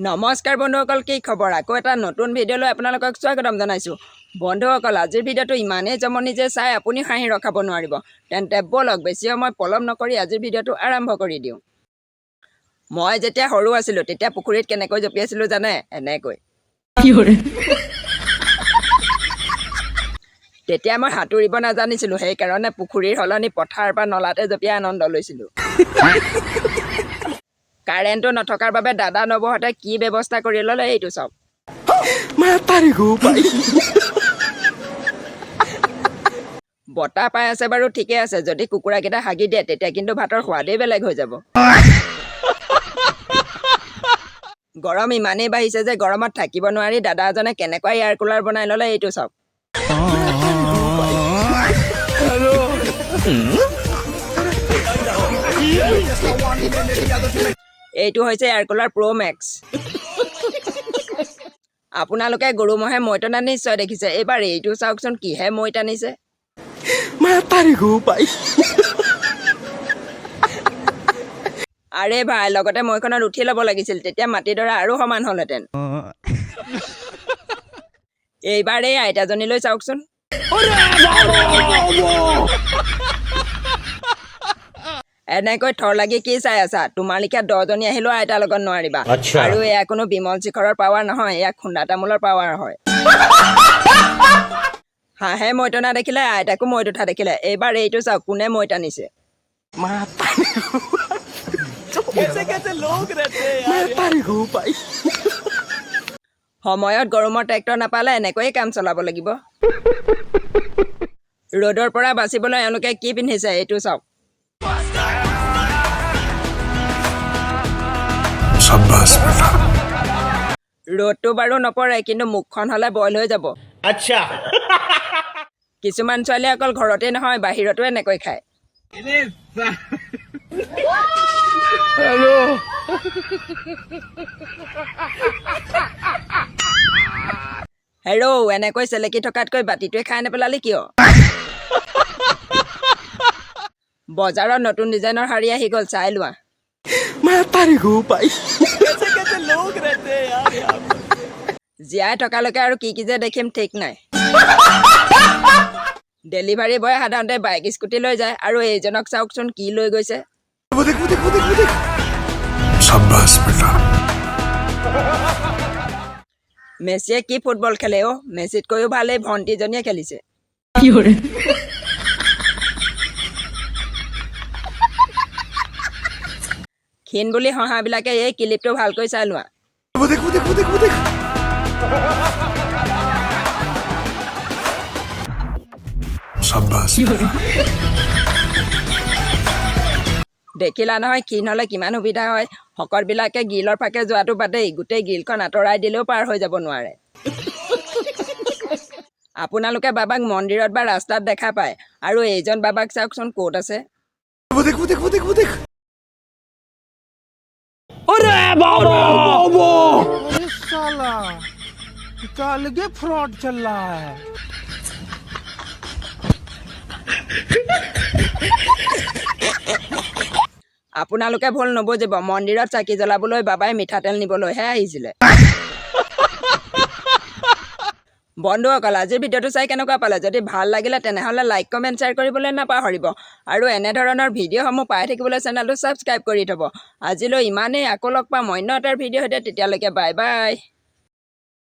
নমস্কাৰ বন্ধুসকল, কি খবৰ? আকৌ এটা নতুন ভিডিঅ'লৈ আপোনালোকক স্বাগতম জনাইছোঁ। বন্ধুসকল, আজিৰ ভিডিঅ'টো ইমানেই জমনি যে চাই আপুনি হাঁহি ৰখাব নোৱাৰিব। তেন্তে বলক বেছি সময় পলম নকৰি আজিৰ ভিডিঅ'টো আৰম্ভ কৰি দিওঁ। মই যেতিয়া সৰু আছিলোঁ তেতিয়া পুখুৰীত কেনেকৈ জঁপিয়াইছিলোঁ জানে? এনেকৈ। তেতিয়া মই সাঁতুৰিব নাজানিছিলোঁ, সেইকাৰণে পুখুৰীৰ সলনি পথাৰ বা নলাতে জঁপিয়াই আনন্দ লৈছিলোঁ। কাৰেণ্টটো নথকাৰ বাবে দাদা নবহঁতে কি ব্যৱস্থা কৰি ল'লে এইটো চাওক। বতাহ পাই আছে বাৰু ঠিকে আছে, যদি কুকুৰাকেইটা হাগি দিয়ে তেতিয়া কিন্তু ভাতৰ সোৱাদেই বেলেগ হৈ যাব। গৰম ইমানেই বাঢ়িছে যে গৰমত থাকিব নোৱাৰি দাদা এজনে কেনেকুৱা এয়াৰ কুলাৰ বনাই ল'লে এইটো চাওক। এইটো হৈছে এয়াৰ কুলাৰ প্ৰ' মেক্স। আপোনালোকে গৰু মহে মৈ টনা নিশ্চয় দেখিছে, এইবাৰ এইটো চাওকচোন কিহে মৈ টানিছে। আৰে ভাই, লগতে মৈখনত উঠি ল'ব লাগিছিল, তেতিয়া মাটিডৰা আৰু সমান হ'লহেঁতেন। এইবাৰ এই আইতাজনীলৈ চাওকচোন। এনেকৈ থৰ লাগি কি চাই আছা? তোমাৰ লিখীয়া 10জনী আহিলেও আইতাৰ লগত নোৱাৰিবা। আৰু এয়া কোনো বিমল শিখৰৰ পাৱাৰ নহয়, এয়া খুন্দা তামোলৰ পাৱাৰ হয়। হাঁহে মৈ টনা দেখিলে আইতাকো মৈত উঠা দেখিলে, এইবাৰ এইটো চাওক কোনে মৈ টানিছে। সময়ত গৰমৰ ট্ৰেক্টৰ নাপালে এনেকৈয়ে কাম চলাব লাগিব। ৰ'দৰ পৰা বাচিবলৈ এওঁলোকে কি পিন্ধিছে এইটো চাওক। ৰ'দটো বাৰু নপৰে, কিন্তু মুখখন হ'লে বইল হৈ যাব। আচ্ছা। কিছুমান ছোৱালীয়ে অকল ঘৰতেই নহয় বাহিৰতো এনেকৈ খায়। হেৰৌ, এনেকৈ চেলেকি থকাতকৈ বাতিটোৱে খাই নেপেলালি কিয়? বজাৰত নতুন ডিজাইনৰ শাৰী আহি গ'ল, চাই লোৱা। জীয়াই থকালৈকে আৰু কি কি যে দেখিম ঠিক নাই। ডেলিভাৰী বয়ে সাধাৰণতে বাইক স্কুটি লৈ যায়, আৰু এইজনক চাওকচোন কি লৈ গৈছে। মেছিয়ে কি ফুটবল খেলে অ'? মেছিতকৈও ভাল এই ভণ্টিজনীয়ে খেলিছে। ক্ষীণ বুলি হহাবিলাকে এই ক্লিপটো ভালকৈ চাই লোৱা। দেখিলা নহয় ক্ষীণ হ'লে কিমান সুবিধা হয়। শকতবিলাকে গ্ৰিলৰ ফাকে যোৱাটো বাদেই গোটেই গ্ৰিলখন আঁতৰাই দিলেও পাৰ হৈ যাব নোৱাৰে। আপোনালোকে বাবাক মন্দিৰত বা ৰাস্তাত দেখা পায়, আৰু এইজন বাবাক চাওকচোন ক'ত আছে। আপোনালোকে ভুল নবুজিব, মন্দিৰত চাকি জ্বলাবলৈ বাবাই মিঠাতেল নিবলৈহে আহিছিলে। বন্ধুসকল, আজিৰ ভিডিঅ'টো চাই কেনেকুৱা পালে? যদি ভাল লাগিলে তেনেহ'লে লাইক কমেণ্ট শ্বেয়াৰ কৰিবলৈ নাপাহৰিব, আৰু এনেধৰণৰ ভিডিঅ'সমূহ পাই থাকিবলৈ চেনেলটো ছাবস্ক্ৰাইব কৰি থ'ব। আজিলৈ ইমানেই, আকৌ লগ পাম অন্য এটাৰ ভিডিঅ' সৈতে, তেতিয়ালৈকে বাই বাই।